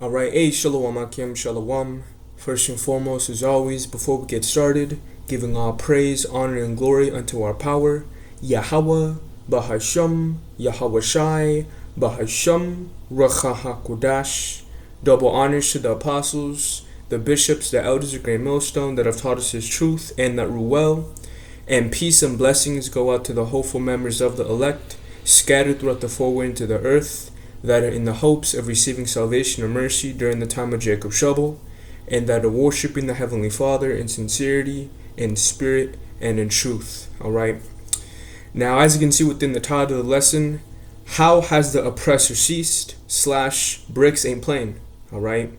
Alright, hey, Shalom Akim, Shalom. First and foremost, as always, before we get started, giving all praise, honor, and glory unto our power, Yahweh, Bahasham, Yahweh Shai, Bahasham, Racha HaKodash. Double honors to the apostles, the bishops, the elders of Great Millstone that have taught us His truth and that rule well. And peace and blessings go out to the hopeful members of the elect, scattered throughout the four winds of the earth, that are in the hopes of receiving salvation or mercy during the time of Jacob's trouble, and that are worshiping the Heavenly Father in sincerity, in spirit, and in truth. Alright? Now, as you can see within the title of the lesson, how has the oppressor ceased? / BRICS ain't playing. Alright?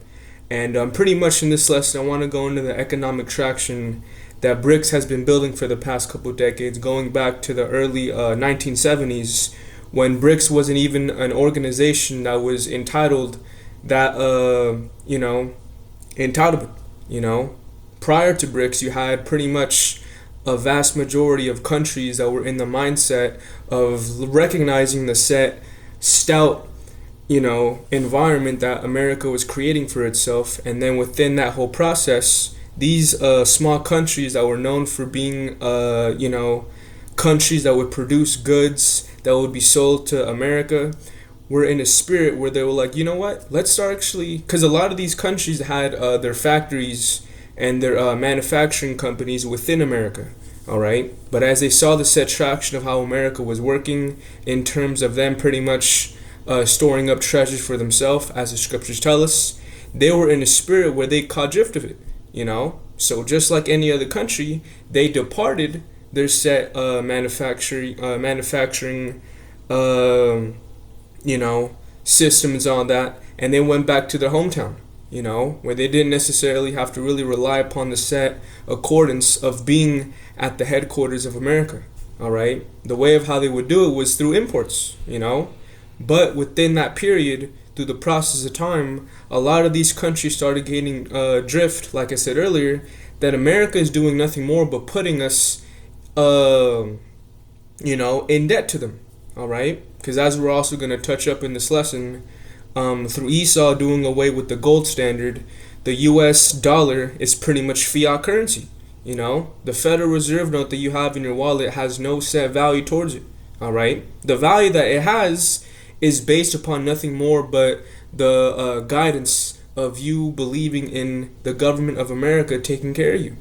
And pretty much in this lesson, I want to go into the economic traction that BRICS has been building for the past couple of decades, going back to the early 1970s, when BRICS wasn't even an organization that was entitled that, entitlement. Prior to BRICS, you had pretty much a vast majority of countries that were in the mindset of recognizing the stout, environment that America was creating for itself. And then within that whole process, these small countries that were known for being, countries that would produce goods that would be sold to America, were in a spirit where they were like, you know what, let's start actually, because a lot of these countries had their factories and their manufacturing companies within America, all right? But as they saw the set traction of how America was working in terms of them pretty much storing up treasures for themselves, as the scriptures tell us, they were in a spirit where they caught drift of it, So just like any other country, they departed their set manufacturing systems on that, and they went back to their hometown, where they didn't necessarily have to really rely upon the set accordance of being at the headquarters of America. All right, the way of how they would do it was through imports, but within that period, through the process of time, a lot of these countries started gaining drift, like I said earlier, that America is doing nothing more but putting us in debt to them, all right? Because as we're also going to touch up in this lesson, through Esau doing away with the gold standard, the U.S. dollar is pretty much fiat currency, The Federal Reserve note that you have in your wallet has no set value towards it, all right? The value that it has is based upon nothing more but the guidance of you believing in the government of America taking care of you,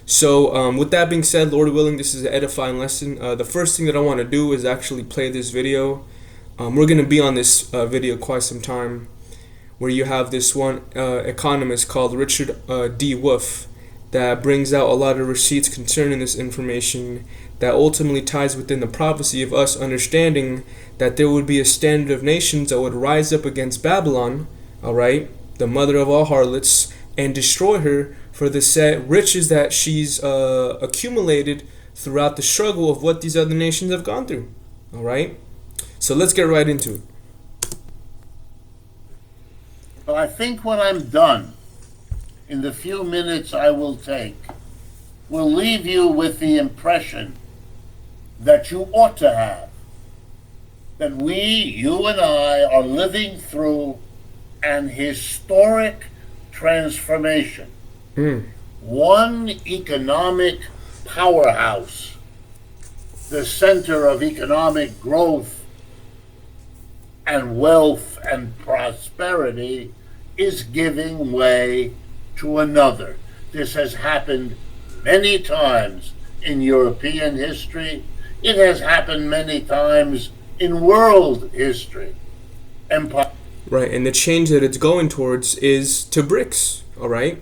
So with that being said, Lord willing, this is an edifying lesson. The first thing that I want to do is actually play this video. We're going to be on this video quite some time, where you have this one economist called Richard D. Wolff that brings out a lot of receipts concerning this information that ultimately ties within the prophecy of us understanding that there would be a standard of nations that would rise up against Babylon, all right, the mother of all harlots, and destroy her for the set riches that she's accumulated throughout the struggle of what these other nations have gone through. All right? So let's get right into it. Well, I think when I'm done, in the few minutes I will take, will leave you with the impression that you ought to have, that we, you and I, are living through an historic transformation. One economic powerhouse, the center of economic growth and wealth and prosperity, is giving way to another. This has happened many times in European history. It has happened many times in world history. Right, and the change that it's going towards is to BRICS, all right?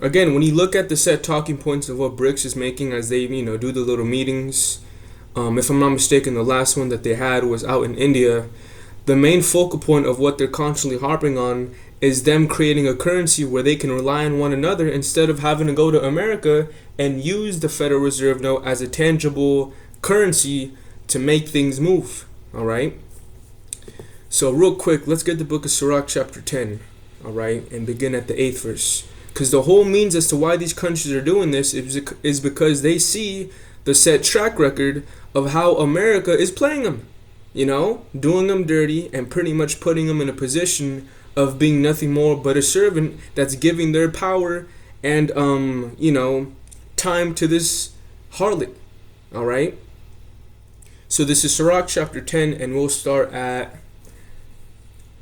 Again, when you look at the set talking points of what BRICS is making as they, do the little meetings, if I'm not mistaken, the last one that they had was out in India. The main focal point of what they're constantly harping on is them creating a currency where they can rely on one another instead of having to go to America and use the Federal Reserve note as a tangible currency to make things move, all right? So real quick, let's get the book of Sirach chapter 10, all right, and begin at the 8th verse. Because the whole means as to why these countries are doing this is because they see the set track record of how America is playing them, doing them dirty and pretty much putting them in a position of being nothing more but a servant that's giving their power and, time to this harlot. All right? So this is Sirach chapter 10, and we'll start at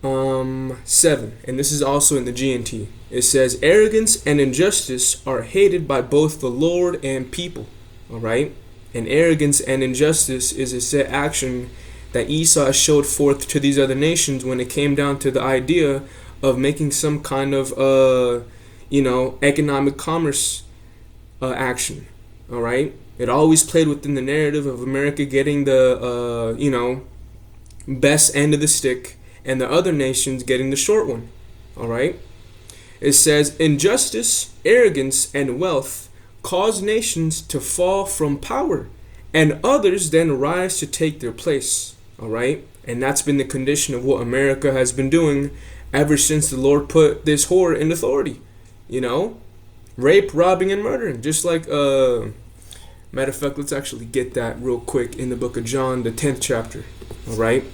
7. And this is also in the GNT. It says, arrogance and injustice are hated by both the Lord and people. All right? And arrogance and injustice is a set action that Esau showed forth to these other nations when it came down to the idea of making some kind of, economic commerce action. All right? It always played within the narrative of America getting the, best end of the stick and the other nations getting the short one. All right? It says, injustice, arrogance, and wealth cause nations to fall from power, and others then rise to take their place. All right? And that's been the condition of what America has been doing ever since the Lord put this whore in authority. Rape, robbing, and murdering. Just like, matter of fact, let's actually get that real quick in the book of John, the 10th chapter. All right?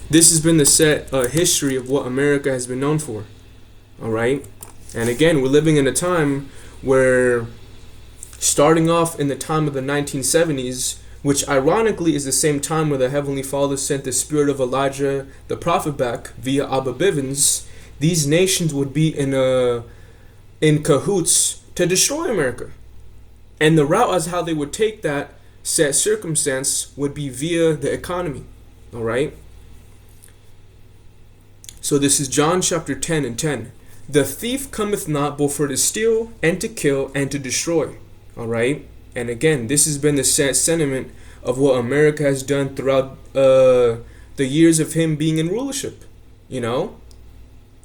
This has been the set history of what America has been known for. All right? And again, we're living in a time where, starting off in the time of the 1970s, which ironically is the same time where the Heavenly Father sent the spirit of Elijah the prophet back via Abba Bivens, these nations would be in cahoots to destroy America. And the route as how they would take that set circumstance would be via the economy. All right? So this is John chapter 10 and 10. The thief cometh not but for to steal and to kill and to destroy. All right? And again, this has been the set sentiment of what America has done throughout the years of him being in rulership.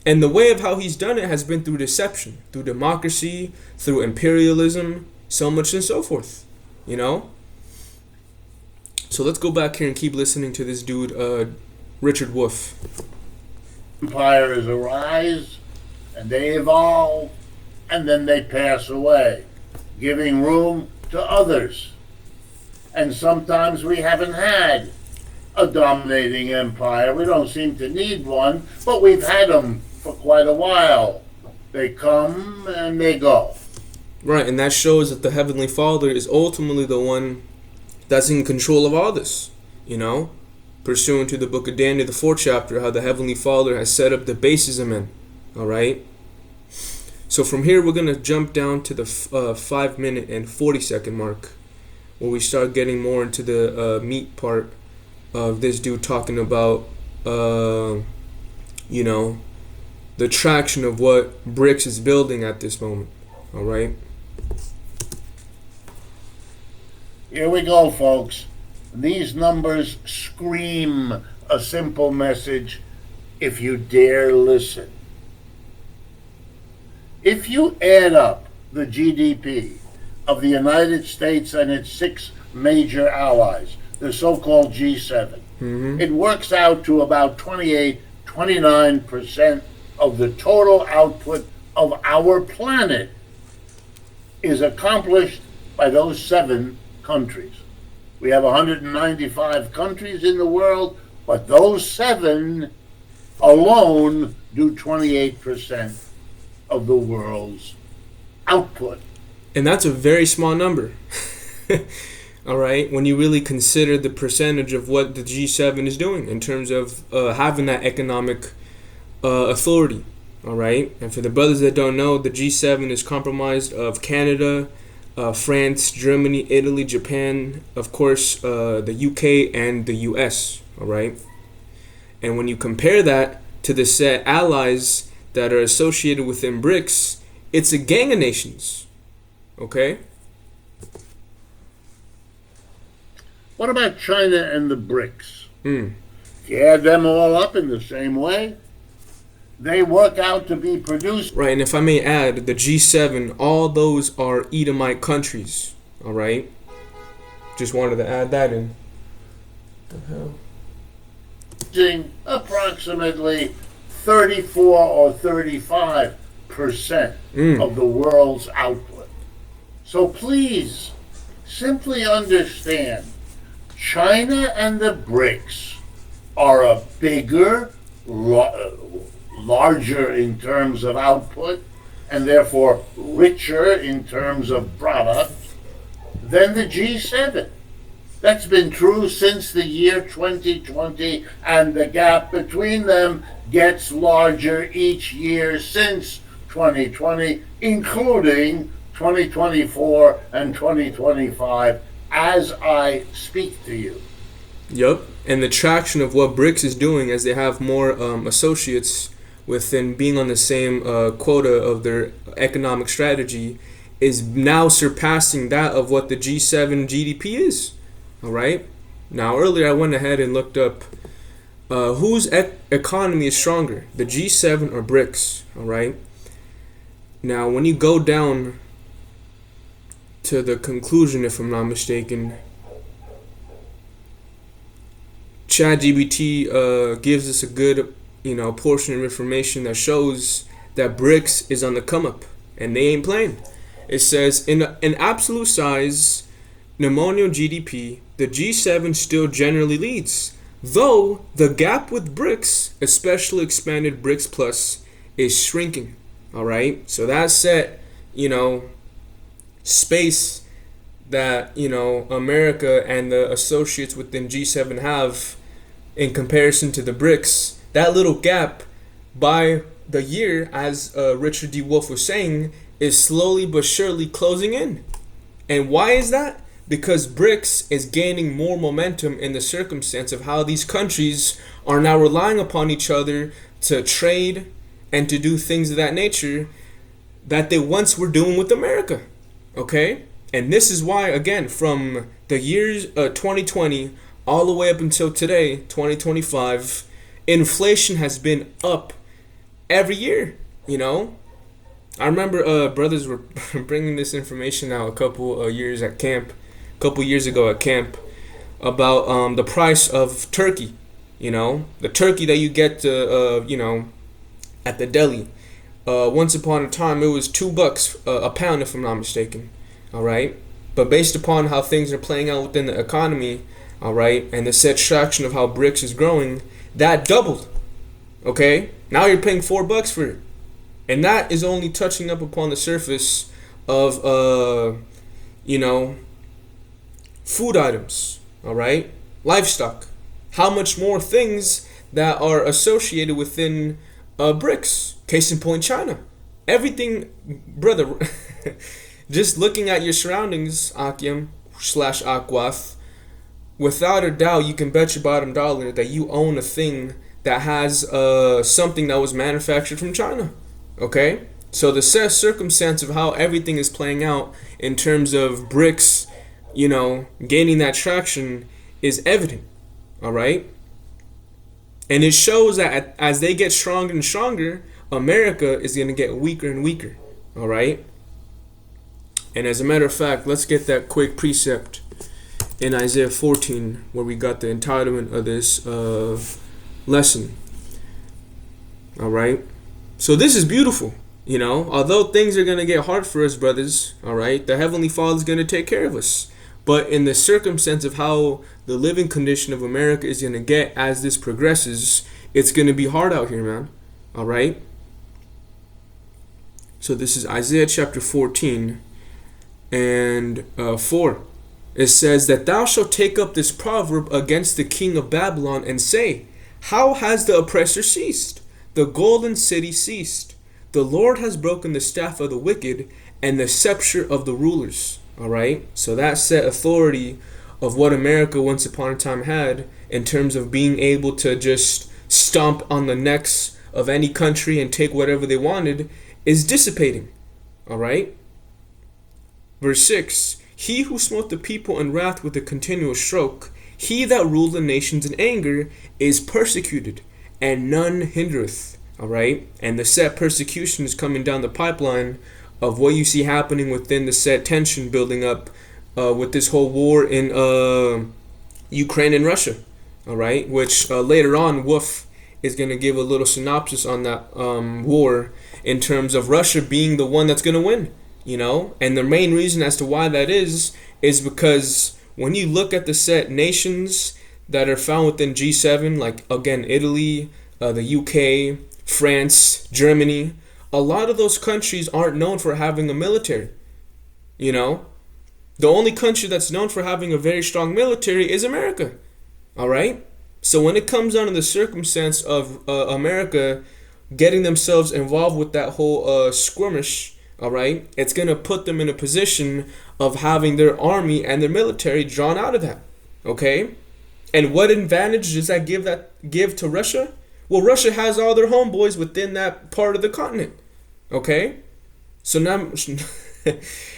And the way of how he's done it has been through deception, through democracy, through imperialism, so much and so forth. So let's go back here and keep listening to this dude, Richard Wolff. Empires arise, and they evolve, and then they pass away, giving room to others. And sometimes we haven't had a dominating empire. We don't seem to need one, but we've had them for quite a while. They come and they go. Right, and that shows that the Heavenly Father is ultimately the one that's in control of all this, pursuant to the book of Daniel, the 4th chapter, how the Heavenly Father has set up the bases of men. All right? So from here, we're going to jump down to the 5 minute and 40-second mark, where we start getting more into the meat part of this dude talking about, the traction of what BRICS is building at this moment. All right? Here we go, folks. These numbers scream a simple message if you dare listen. If you add up the GDP of the United States and its 6 major allies, the so-called G7, it works out to about 29% of the total output of our planet is accomplished by those 7 countries. We have 195 countries in the world, but those 7 alone do 28% of the world's output. And that's a very small number. All right, when you really consider the percentage of what the G7 is doing in terms of having that economic authority. All right, and for the brothers that don't know, the G7 is comprised of Canada, France, Germany, Italy, Japan, of course, the UK, and the US. All right, and when you compare that to the set allies that are associated within BRICS, it's a gang of nations. Okay. What about China and the BRICS? If you add them all up in the same way, they work out to be produced. Right, and if I may add, the G7, all those are Edomite countries. All right? Just wanted to add that in. Approximately 34 or 35% of the world's output. So please, simply understand, China and the BRICS are a bigger, larger in terms of output, and therefore richer in terms of product than the G7. That's been true since the year 2020, and the gap between them gets larger each year since 2020, including 2024 and 2025, as I speak to you. Yep. And the traction of what BRICS is doing as they have more associates within being on the same quota of their economic strategy is now surpassing that of what the G7 GDP is. All right. Now, earlier I went ahead and looked up whose economy is stronger, the G7 or BRICS. All right. Now, when you go down to the conclusion, if I'm not mistaken, ChatGPT gives us a good, portion of information that shows that BRICS is on the come up, and they ain't playing. It says in absolute size, nominal GDP, the G7 still generally leads, though the gap with BRICS, especially expanded BRICS Plus, is shrinking. All right, so that set, space that America and the associates within G7 have in comparison to the BRICS. That little gap by the year, as Richard D. Wolff was saying, is slowly but surely closing in. And why is that? Because BRICS is gaining more momentum in the circumstance of how these countries are now relying upon each other to trade and to do things of that nature that they once were doing with America. Okay? And this is why, again, from the years 2020 all the way up until today, 2025, inflation has been up every year, I remember brothers were bringing this information out a couple years ago at camp about the price of turkey, the turkey that you get at the deli. Once upon a time, it was $2 a pound, if I'm not mistaken. All right, but based upon how things are playing out within the economy, all right, and the set traction of how BRICS is growing, that doubled. Okay, now you're paying $4 for it, and that is only touching up upon the surface of food items. All right, livestock. How much more things that are associated within BRICS? Case in point, China. Everything, brother. Just looking at your surroundings, Akim / Akwath, without a doubt, you can bet your bottom dollar that you own a thing that has something that was manufactured from China. Okay? So the circumstance of how everything is playing out in terms of BRICS, gaining that traction is evident. All right? And it shows that as they get stronger and stronger, America is going to get weaker and weaker. All right? And as a matter of fact, let's get that quick precept in Isaiah 14, where we got the entitlement of this lesson. All right? So this is beautiful. Although things are going to get hard for us, brothers, all right, the Heavenly Father is going to take care of us. But in the circumstance of how the living condition of America is going to get as this progresses, it's going to be hard out here, man. All right? So this is Isaiah chapter 14 and 4. It says that thou shalt take up this proverb against the king of Babylon and say, how has the oppressor ceased? The golden city ceased. The Lord has broken the staff of the wicked and the scepter of the rulers. All right? So that set authority of what America once upon a time had in terms of being able to just stomp on the necks of any country and take whatever they wanted is dissipating. All right? Verse 6, he who smote the people in wrath with a continual stroke, he that ruled the nations in anger, is persecuted, and none hindereth. All right? And the set persecution is coming down the pipeline of what you see happening within the set tension building up with this whole war in Ukraine and Russia. All right? Which later on, Wolf is going to give a little synopsis on that war in terms of Russia being the one that's going to win. And the main reason as to why that is because when you look at the set nations that are found within G7, like again Italy, the UK, France, Germany, a lot of those countries aren't known for having a military. You know, the only country that's known for having a very strong military is America. All right. So when it comes down to the circumstance of America getting themselves involved with that whole skirmish, all right, it's gonna put them in a position of having their army and their military drawn out of that. Okay. And what advantage does that give to Russia? Well, Russia has all their homeboys within that part of the continent. Okay? So now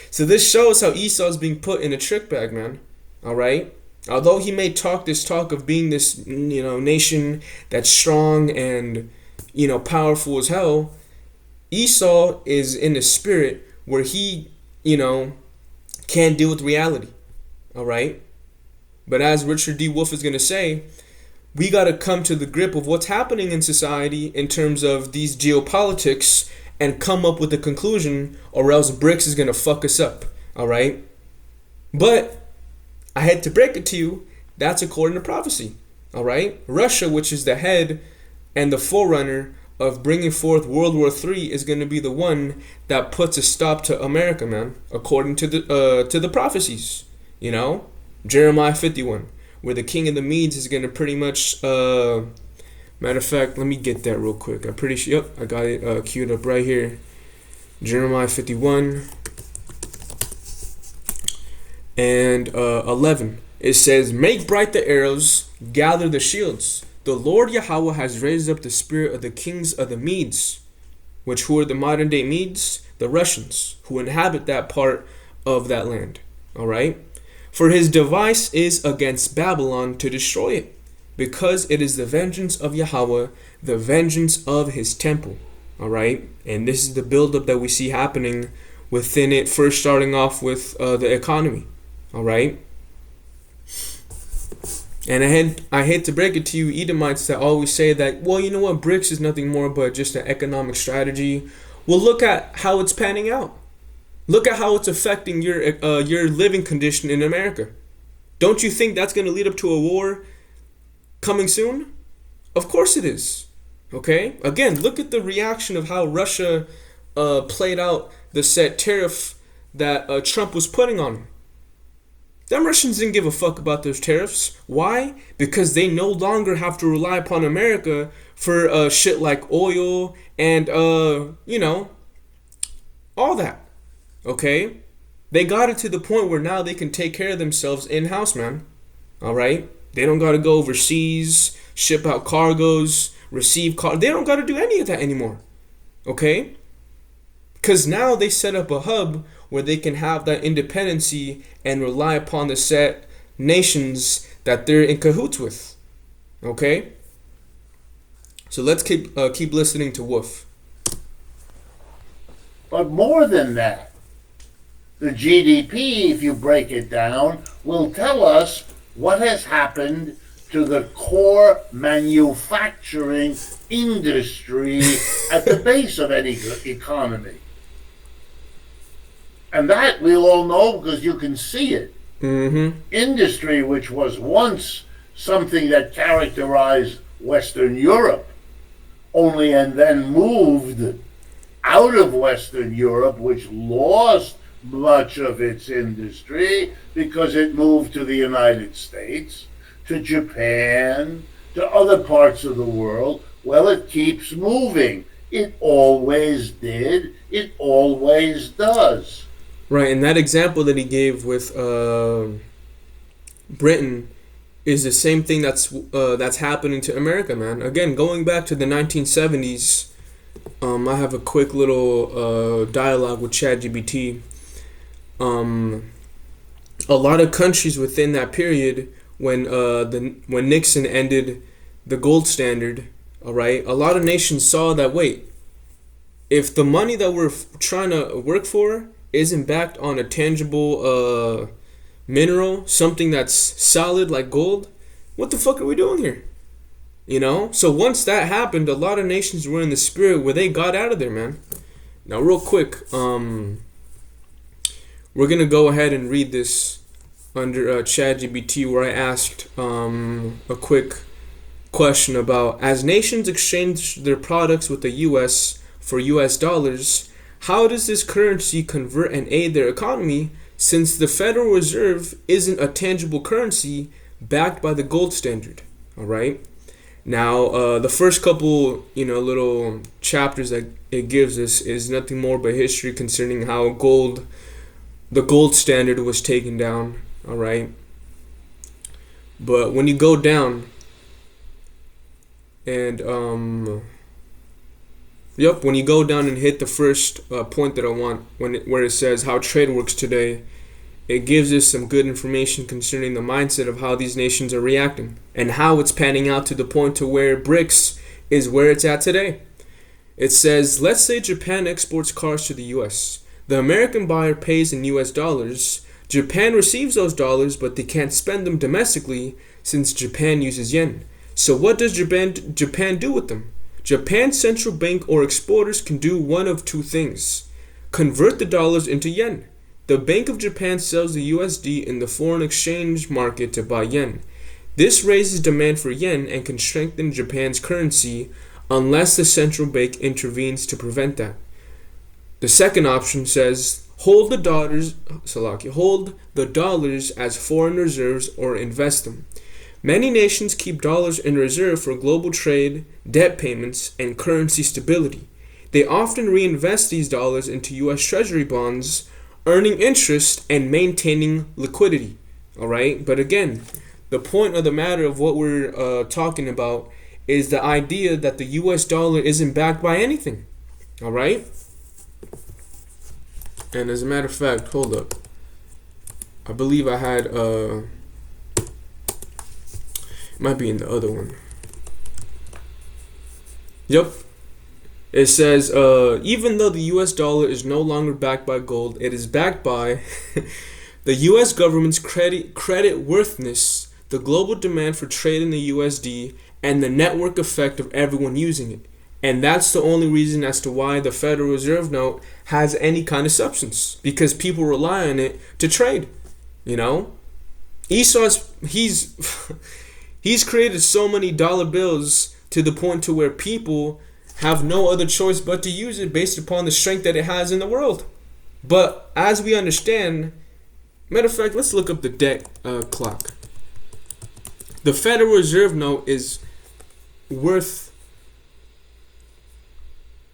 so this shows how Esau is being put in a trick bag, man. All right? Although he may talk this talk of being this, nation that's strong and, powerful as hell, Esau is in a spirit where he, can't deal with reality. All right? But as Richard D. Wolff is going to say, we got to come to the grip of what's happening in society in terms of these geopolitics and come up with a conclusion, or else BRICS is going to fuck us up. All right? But I had to break it to you, that's according to prophecy. All right? Russia, which is the head and the forerunner of bringing forth World War III, is going to be the one that puts a stop to America, man, according to the prophecies. Jeremiah 51, where the king of the Medes is going to pretty much, matter of fact, let me get that real quick. I'm pretty sure, I got it queued up right here. Jeremiah 51 and 11. It says, make bright the arrows, gather the shields. The Lord Yahweh has raised up the spirit of the kings of the Medes, who are the modern day Medes, the Russians, who inhabit that part of that land. All right? For his device is against Babylon to destroy it, because it is the vengeance of Yahweh, the vengeance of his temple. All right? And this is the buildup that we see happening within it, first starting off with the economy. All right? And I hate to break it to you, Edomites, that always say that, well, you know what, BRICS is nothing more but just an economic strategy. Well, look at how it's panning out. Look at how it's affecting your living condition in America. Don't you think that's going to lead up to a war coming soon? Of course it is. Okay? Again, look at the reaction of how Russia played out the set tariff that Trump was putting on them. Them Russians didn't give a fuck about those tariffs. Why? Because they no longer have to rely upon America for shit like oil and, all that. Okay? They got it to the point where now they can take care of themselves in-house, man. All right? They don't got to go overseas, ship out cargoes, receive They don't got to do any of that anymore. Okay? Because now they set up a hub where they can have that independency and rely upon the set nations that they're in cahoots with. Okay? So let's keep listening to Wolff. But more than that, the GDP, if you break it down, will tell us what has happened to the core manufacturing industry at the base of any economy. And that we all know because you can see it. Mm-hmm. Industry, which was once something that characterized Western Europe, only and then moved out of Western Europe, which lost much of its industry because it moved to the United States, to Japan, to other parts of the world. Well, it keeps moving. It always did. It always does. Right, and that example that he gave with Britain is the same thing that's happening to America, man. Again, going back to the 1970s, I have a quick little dialogue with ChatGPT. A lot of countries within that period, when Nixon ended the gold standard, all right, a lot of nations saw that, wait, if the money that we're trying to work for isn't backed on a tangible mineral, something that's solid like gold, what the fuck are we doing here? So once that happened, a lot of nations were in the spirit where they got out of there, man. Now, real quick, we're gonna go ahead and read this under ChatGPT where I asked a quick question about, as nations exchange their products with the US for US dollars, how does this currency convert and aid their economy, since the Federal Reserve isn't a tangible currency backed by the gold standard? All right. Now, the first couple, little chapters that it gives us is nothing more but history concerning how the gold standard was taken down. All right. But when you go down and when you go down and hit the first point that I want, where it says how trade works today, it gives us some good information concerning the mindset of how these nations are reacting and how it's panning out to the point to where BRICS is where it's at today. It says, let's say Japan exports cars to the US. The American buyer pays in US dollars. Japan receives those dollars, but they can't spend them domestically since Japan uses yen. So what does Japan do with them? Japan's central bank or exporters can do one of two things: convert the dollars into yen. The Bank of Japan sells the USD in the foreign exchange market to buy yen. This raises demand for yen and can strengthen Japan's currency unless the central bank intervenes to prevent that. The second option says hold the dollars as foreign reserves or invest them. Many nations keep dollars in reserve for global trade, debt payments, and currency stability. They often reinvest these dollars into US Treasury bonds, earning interest and maintaining liquidity. All right? But again, the point of the matter of what we're talking about is the idea that the US dollar isn't backed by anything. All right? And as a matter of fact, hold up. I believe I had it might be in the other one. Yep. It says, even though the US dollar is no longer backed by gold, it is backed by the US government's credit worthiness, the global demand for trade in the USD, and the network effect of everyone using it. And that's the only reason as to why the Federal Reserve note has any kind of substance, because people rely on it to trade. Esau's he's created so many dollar bills to the point to where people have no other choice but to use it based upon the strength that it has in the world. But as we understand, matter of fact, let's look up the debt clock. The Federal Reserve note is worth,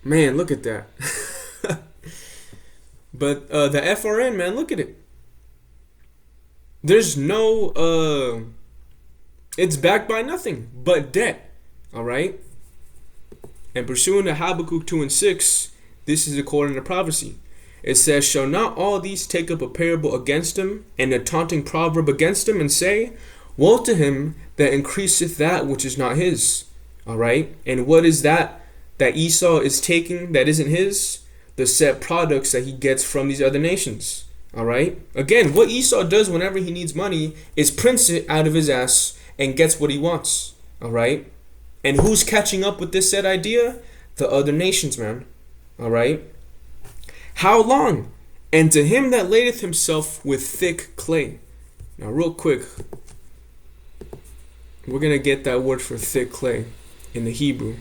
man, look at that. But the FRN, man, look at it. There's no, it's backed by nothing but debt. All right? And pursuant to Habakkuk 2 and 6, this is according to prophecy. It says, shall not all these take up a parable against him, and a taunting proverb against him, and say, woe to him that increaseth that which is not his. All right? And what is that Esau is taking that isn't his? The set products that he gets from these other nations. All right? Again, what Esau does whenever he needs money is prints it out of his ass and gets what he wants. All right? And who's catching up with this said idea? The other nations, man. All right? How long? And to him that ladeth himself with thick clay. Now, real quick, we're going to get that word for thick clay in the Hebrew.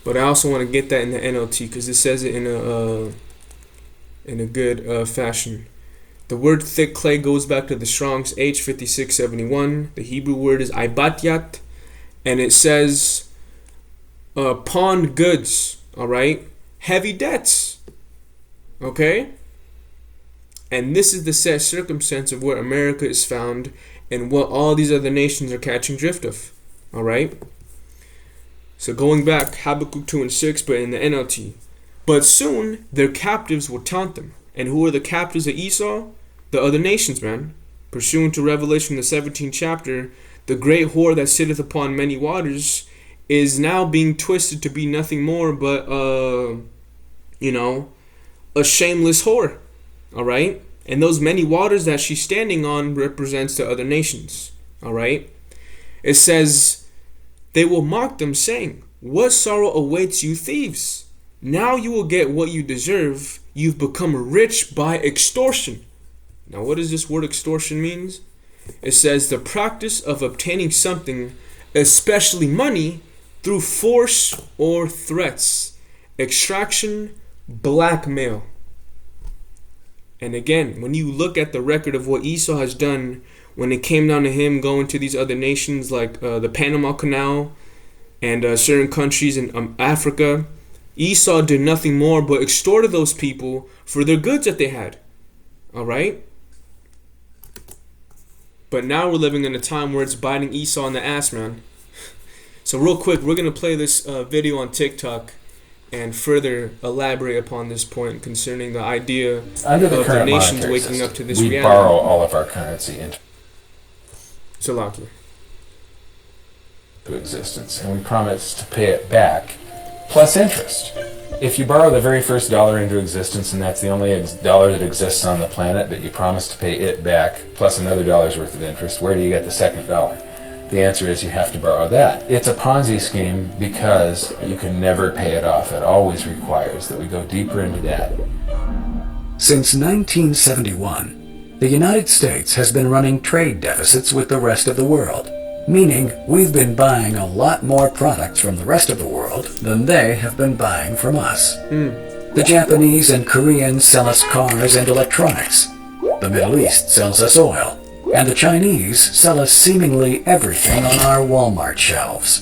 But I also want to get that in the NLT because it says it in a good fashion. The word thick clay goes back to the Strong's H5671. The Hebrew word is ibatyat. And it says pawned goods, all right? Heavy debts, okay? And this is the set circumstance of where America is found and what all these other nations are catching drift of, all right? So going back, Habakkuk 2 and 6, but in the NLT. But soon their captives will taunt them. And who are the captives of Esau? The other nations, man. Pursuant to Revelation, the 17th chapter, the great whore that sitteth upon many waters is now being twisted to be nothing more but, a shameless whore. All right? And those many waters that she's standing on represents the other nations. All right? It says, they will mock them, saying, what sorrow awaits you thieves? Now you will get what you deserve. You've become rich by extortion. Now, what does this word extortion means? It says the practice of obtaining something, especially money, through force or threats, extraction, blackmail. And again, when you look at the record of what Esau has done, when it came down to him going to these other nations like the Panama Canal and certain countries in Africa, Esau did nothing more but extorted those people for their goods that they had. Alright? But now we're living in a time where it's biting Esau in the ass, man. So real quick, we're going to play this video on TikTok and further elaborate upon this point concerning the idea Under the of current the nations monetary waking system, up to this we reality. borrow all of our currency into existence, and we promise to pay it back plus interest. If you borrow the very first dollar into existence, and that's the only dollar that exists on the planet, but you promise to pay it back plus another dollar's worth of interest, where do you get the second dollar? The answer is you have to borrow that. It's a Ponzi scheme because you can never pay it off. It always requires that we go deeper into debt. Since 1971, the United States has been running trade deficits with the rest of the world, meaning we've been buying a lot more products from the rest of the world than they have been buying from us. The Japanese and Koreans sell us cars and electronics. The Middle East sells us oil. And the Chinese sell us seemingly everything on our Walmart shelves.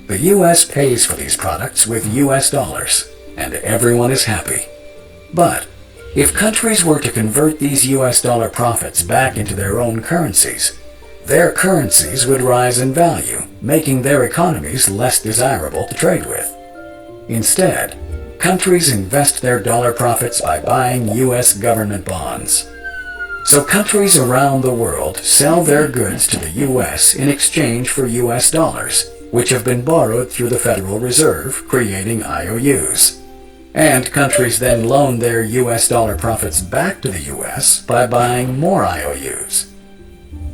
The US pays for these products with US dollars, and everyone is happy. But if countries were to convert these US dollar profits back into their own currencies, their currencies would rise in value, making their economies less desirable to trade with. Instead, countries invest their dollar profits by buying US government bonds. So countries around the world sell their goods to the US in exchange for US dollars, which have been borrowed through the Federal Reserve, creating IOUs. And countries then loan their US dollar profits back to the US by buying more IOUs.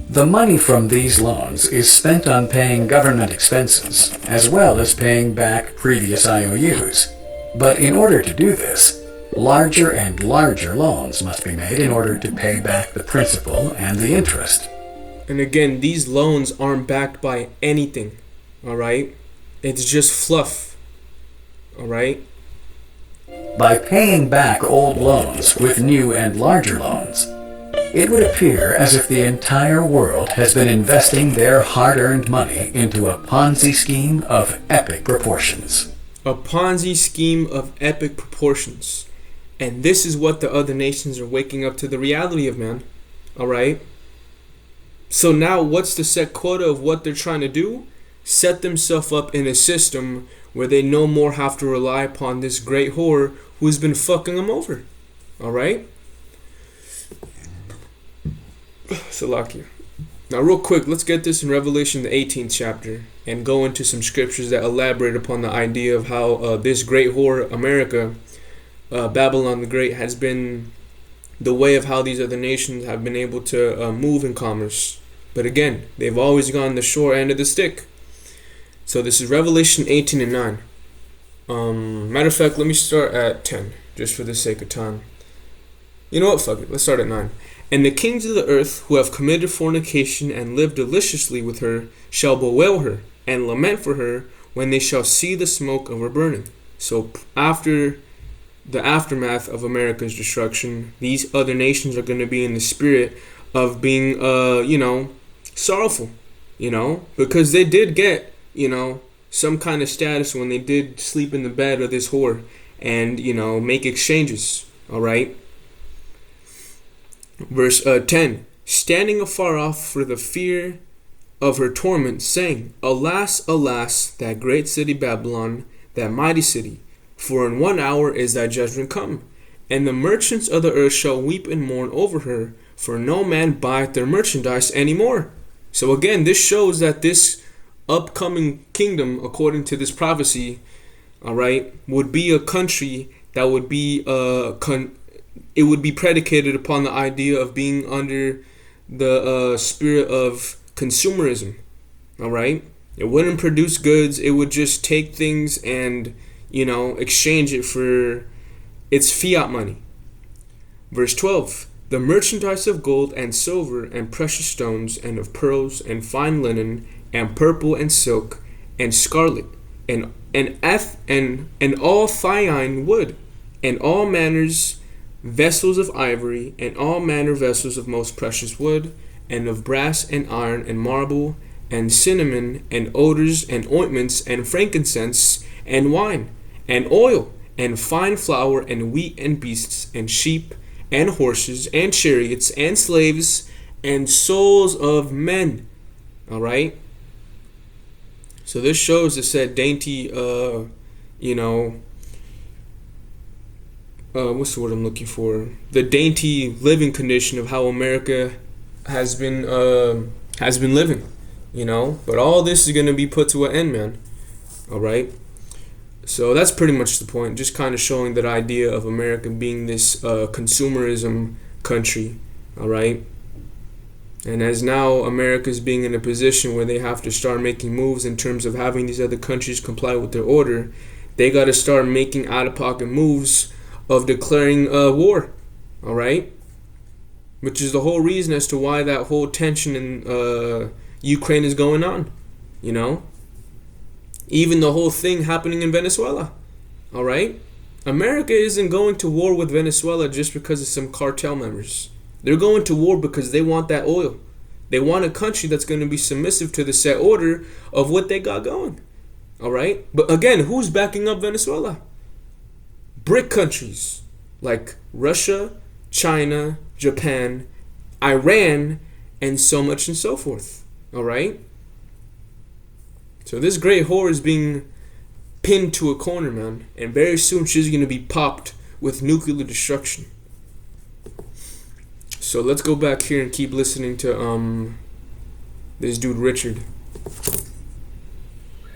The money from these loans is spent on paying government expenses, as well as paying back previous IOUs. But in order to do this, larger and larger loans must be made in order to pay back the principal and the interest. And again, these loans aren't backed by anything, alright? It's just fluff, alright? By paying back old loans with new and larger loans, it would appear as if the entire world has been investing their hard-earned money into a Ponzi scheme of epic proportions. A Ponzi scheme of epic proportions. And this is what the other nations are waking up to the reality of, man. Alright? So now what's the set quota of what they're trying to do? Set themselves up in a system where they no more have to rely upon this great whore who's been fucking them over. Alright? Salakia. Now real quick, let's get this in Revelation the 18th chapter and go into some scriptures that elaborate upon the idea of how this great whore, America, Babylon the Great, has been the way of how these other nations have been able to move in commerce. But again, they've always gone the short end of the stick. So this is Revelation 18 and 9. Matter of fact, let me start at 10, just for the sake of time. You know what, fuck it, let's start at 9. And the kings of the earth who have committed fornication and lived deliciously with her shall bewail her and lament for her when they shall see the smoke of her burning. So after the aftermath of America's destruction, these other nations are going to be in the spirit of being, sorrowful, because they did get, some kind of status when they did sleep in the bed of this whore and, make exchanges, all right? Verse 10, standing afar off for the fear of her torment, saying, Alas, alas, that great city Babylon, that mighty city, for in 1 hour is thy judgment come. And the merchants of the earth shall weep and mourn over her, for no man buyeth their merchandise any more. So again, this shows that this upcoming kingdom, according to this prophecy, alright, would be a country that would be it would be predicated upon the idea of being under the spirit of consumerism. Alright? It wouldn't produce goods, it would just take things and exchange it for its fiat money. Verse 12, the merchandise of gold and silver and precious stones and of pearls and fine linen and purple and silk and scarlet and all fine wood and all manners vessels of ivory and all manner vessels of most precious wood and of brass and iron and marble and cinnamon and odors and ointments and frankincense and wine and oil and fine flour and wheat and beasts and sheep and horses and chariots and slaves and souls of men. All right. So this shows the said dainty, what's the word I'm looking for? The dainty living condition of how America has been living, But all this is gonna be put to an end, man. All right. So that's pretty much the point. Just kind of showing that idea of America being this consumerism country. All right. And as now America's being in a position where they have to start making moves in terms of having these other countries comply with their order, they got to start making out-of-pocket moves of declaring war. All right. Which is the whole reason as to why that whole tension in Ukraine is going on. Even the whole thing happening in Venezuela. All right. America isn't going to war with Venezuela just because of some cartel members. They're going to war because they want that oil. They want a country that's going to be submissive to the set order of what they got going. All right. But again, who's backing up Venezuela? BRIC countries like Russia, China, Japan, Iran, and so much and so forth. All right. So this great whore is being pinned to a corner, man. And very soon she's going to be popped with nuclear destruction. So let's go back here and keep listening to this dude Richard.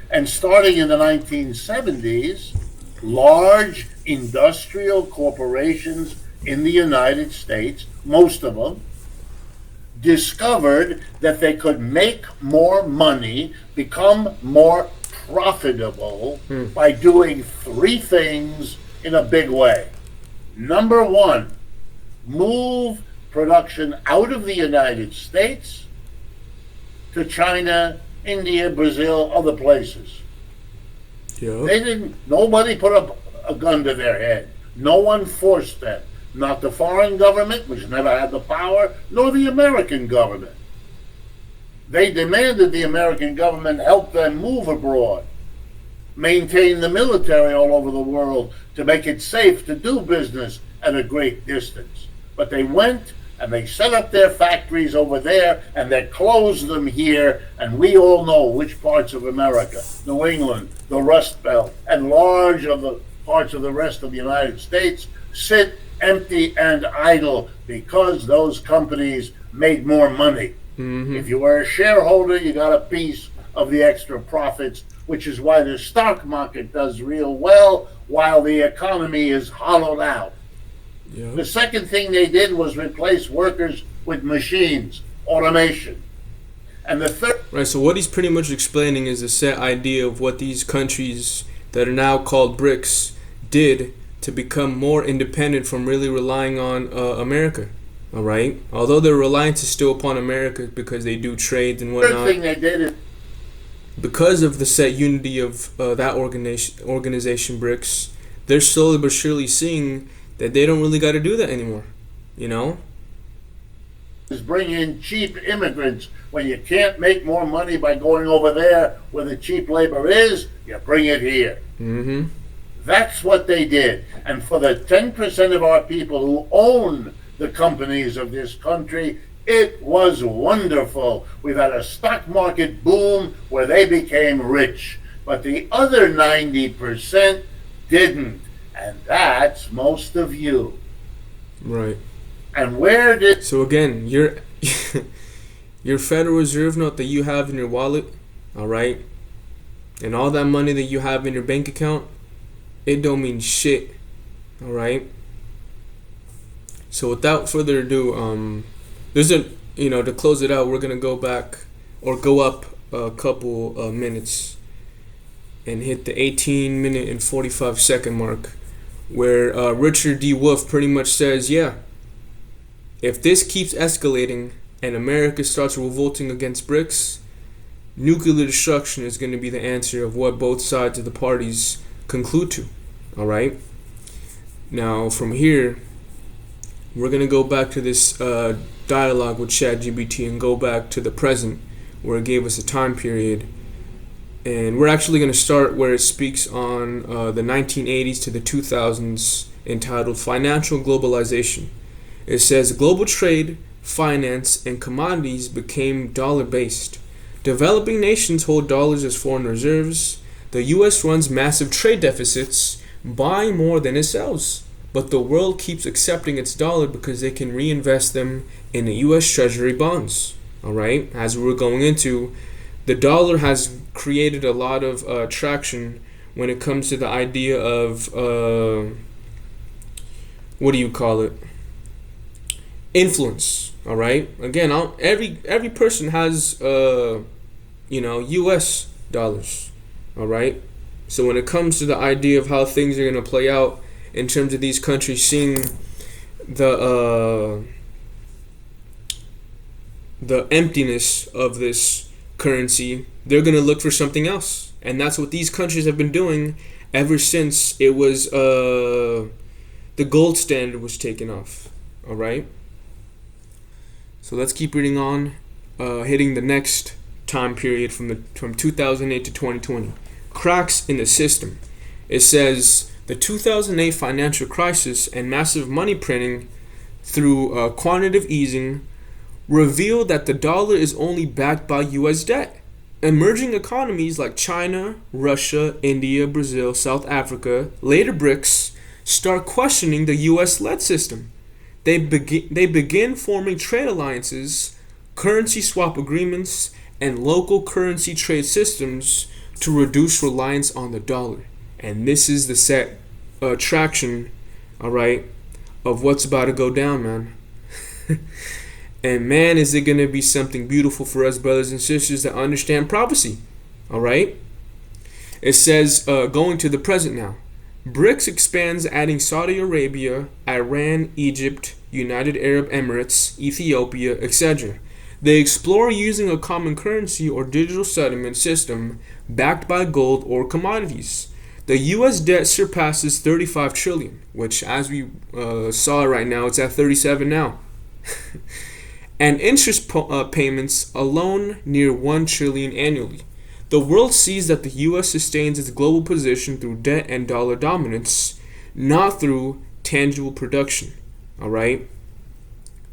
And starting in the 1970s, large industrial corporations in the United States, most of them, discovered that they could make more money, become more profitable by doing three things in a big way. Number one, move production out of the United States to China, India, Brazil, other places. Yep. Nobody put up a gun to their head. No one forced them. Not the foreign government, which never had the power, nor the American government. They demanded the American government help them move abroad, maintain the military all over the world to make it safe to do business at a great distance. But they went and they set up their factories over there and they closed them here, and we all know which parts of America, New England, the Rust Belt, and large of the parts of the rest of the United States sit empty and idle because those companies made more money. Mm-hmm. If you were a shareholder, you got a piece of the extra profits, which is why the stock market does real well while the economy is hollowed out. Yep. The second thing they did was replace workers with machines, automation. And the third... Right, so what he's pretty much explaining is a set idea of what these countries that are now called BRICS did to become more independent from really relying on America. All right? Although their reliance is still upon America because they do trade and whatnot. The third thing they did is... Because of the set unity of that organization, BRICS, they're slowly but surely seeing that they don't really got to do that anymore, Is bring in cheap immigrants. When you can't make more money by going over there where the cheap labor is, you bring it here. Mm-hmm. That's what they did. And for the 10% of our people who own the companies of this country, it was wonderful. We've had a stock market boom where they became rich. But the other 90% didn't. And that's most of you. Right. And where did... So again, your Federal Reserve note that you have in your wallet, all right, and all that money that you have in your bank account, it don't mean shit, all right? So without further ado, there's a, to close it out, we're going to go back or go up a couple minutes and hit the 18-minute and 45-second mark, where Richard D. Wolff pretty much says, yeah, If this keeps escalating and America starts revolting against BRICS, nuclear destruction is going to be the answer of what both sides of the parties conclude to. All right? Now, from here, we're going to go back to this dialogue with ChatGPT and go back to the present, where it gave us a time period. And we're actually going to start where it speaks on the 1980s to the 2000s, entitled Financial Globalization. It says, global trade, finance, and commodities became dollar-based. Developing nations hold dollars as foreign reserves. The U.S. runs massive trade deficits, buying more than it sells. But the world keeps accepting its dollar because they can reinvest them in the U.S. Treasury bonds. All right? As we were going into, the dollar has created a lot of traction when it comes to the idea of, what do you call it? Influence. All right? Again, every person has, U.S. dollars. All right? So when it comes to the idea of how things are going to play out in terms of these countries seeing the emptiness of this currency, they're going to look for something else. And that's what these countries have been doing ever since it was the gold standard was taken off. All right? So let's keep reading on, hitting the next time period from 2008 to 2020. Cracks in the system. It says the 2008 financial crisis and massive money printing through quantitative easing revealed that the dollar is only backed by U.S. debt. Emerging economies like China, Russia, India, Brazil, South Africa, later BRICS, start questioning the U.S.-led system. They begin forming trade alliances, currency swap agreements, and local currency trade systems to reduce reliance on the dollar. And this is the set traction, all right, of what's about to go down, man. And man, is it going to be something beautiful for us brothers and sisters that understand prophecy, all right? It says, going to the present now. BRICS expands, adding Saudi Arabia, Iran, Egypt, United Arab Emirates, Ethiopia, etc. They explore using a common currency or digital settlement system backed by gold or commodities. The U.S. debt surpasses $35 trillion, which, as we saw right now, it's at 37 now. And interest payments alone near $1 trillion annually. The world sees that the U.S. sustains its global position through debt and dollar dominance, not through tangible production. All right?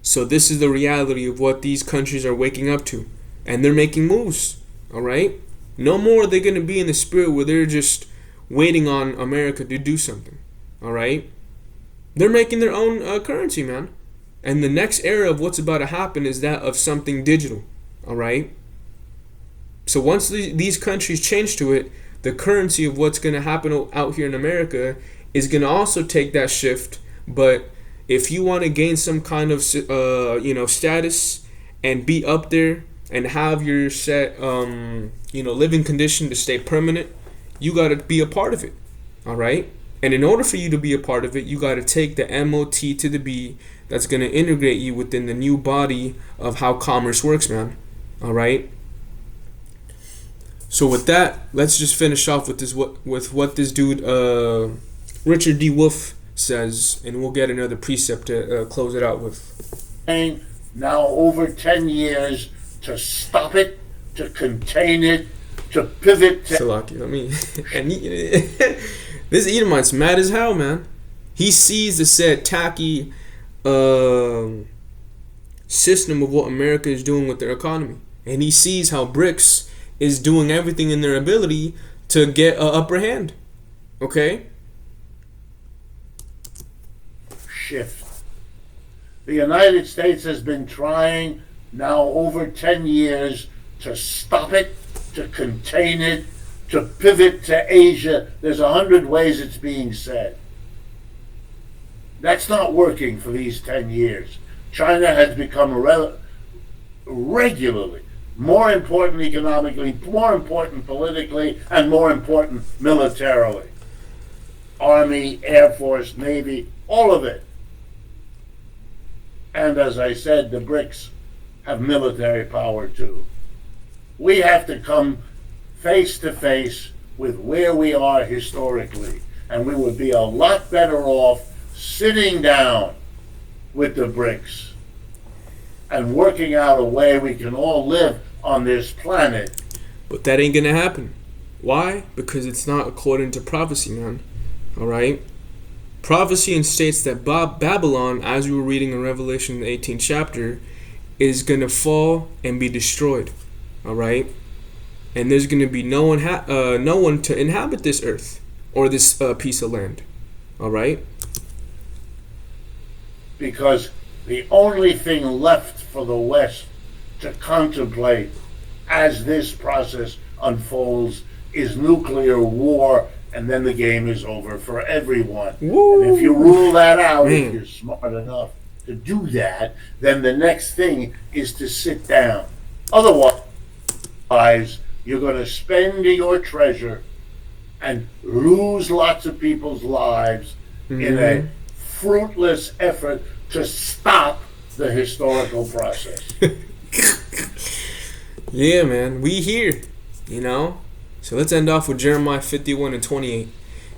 So this is the reality of what these countries are waking up to. And they're making moves. All right? No more are they going to be in the spirit where they're just waiting on America to do something. All right? They're making their own currency, man. And the next era of what's about to happen is that of something digital. All right? So once these countries change to it, the currency of what's going to happen out here in America is going to also take that shift. But if you want to gain some kind of status and be up there and have your set living condition to stay permanent, you got to be a part of it. All right? And in order for you to be a part of it, you got to take the MOT to the B that's going to integrate you within the new body of how commerce works, man. All right? So with that, let's just finish off with what this dude Richard D. Wolff says, and we'll get another precept to close it out with. Now over 10 years to stop it, to contain it, to pivot to... Salaki, and this Edomite's mad as hell, man. He sees the said tacky system of what America is doing with their economy. And he sees how BRICS is doing everything in their ability to get an upper hand. Okay? Shift. The United States has been trying now over 10 years to stop it, to contain it, to pivot to Asia. There's 100 ways it's being said. That's not working for these 10 years. China has become regularly more important economically, more important politically, and more important militarily. Army, Air Force, Navy, all of it. And as I said, the BRICS have military power too. We have to come face to face with where we are historically, and we would be a lot better off sitting down with the BRICS and working out a way we can all live on this planet. But that ain't gonna happen. Why? Because it's not according to prophecy, man. Alright? Prophecy states that Babylon, as we were reading in Revelation the 18th chapter, is gonna fall and be destroyed. Alright? And there's gonna be no one to inhabit this earth or this piece of land. Alright? Because the only thing left for the West to contemplate as this process unfolds is nuclear war, and then the game is over for everyone. Woo! And if you rule that out, Man. if you're smart enough to do that, then the next thing is to sit down. Otherwise, you're going to spend your treasure and lose lots of people's lives in a fruitless effort to stop the historical process. Yeah, man, we here, you know. So let's end off with Jeremiah 51:28.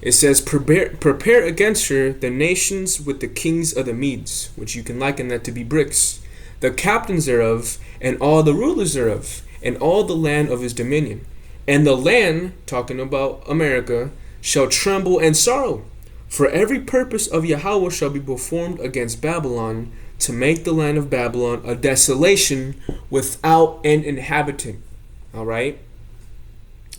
It says, prepare against her the nations with the kings of the Medes, which you can liken that to be BRICS, the captains thereof, and all the rulers thereof, and all the land of his dominion. And the land, talking about America, shall tremble and sorrow. For every purpose of Yahweh shall be performed against Babylon, to make the land of Babylon a desolation without an inhabitant. Alright?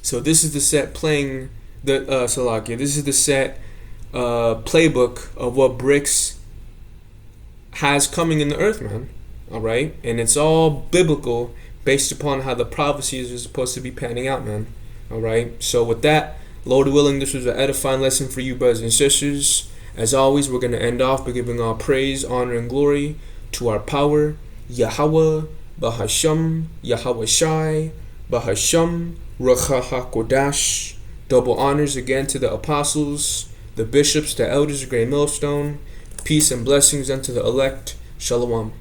So this is the set playing the Salakia. This is the set playbook of what BRICS has coming in the earth, man. Alright? And it's all biblical based upon how the prophecies are supposed to be panning out, man. Alright? So with that, Lord willing, this was an edifying lesson for you, brothers and sisters. As always, we're going to end off by giving all praise, honor, and glory to our power, Yahweh, Bahasham, Yahweh Shai, Bahasham, Ruach HaKodash. Double honors again to the apostles, the bishops, the elders of Great Millstone. Peace and blessings unto the elect. Shalom.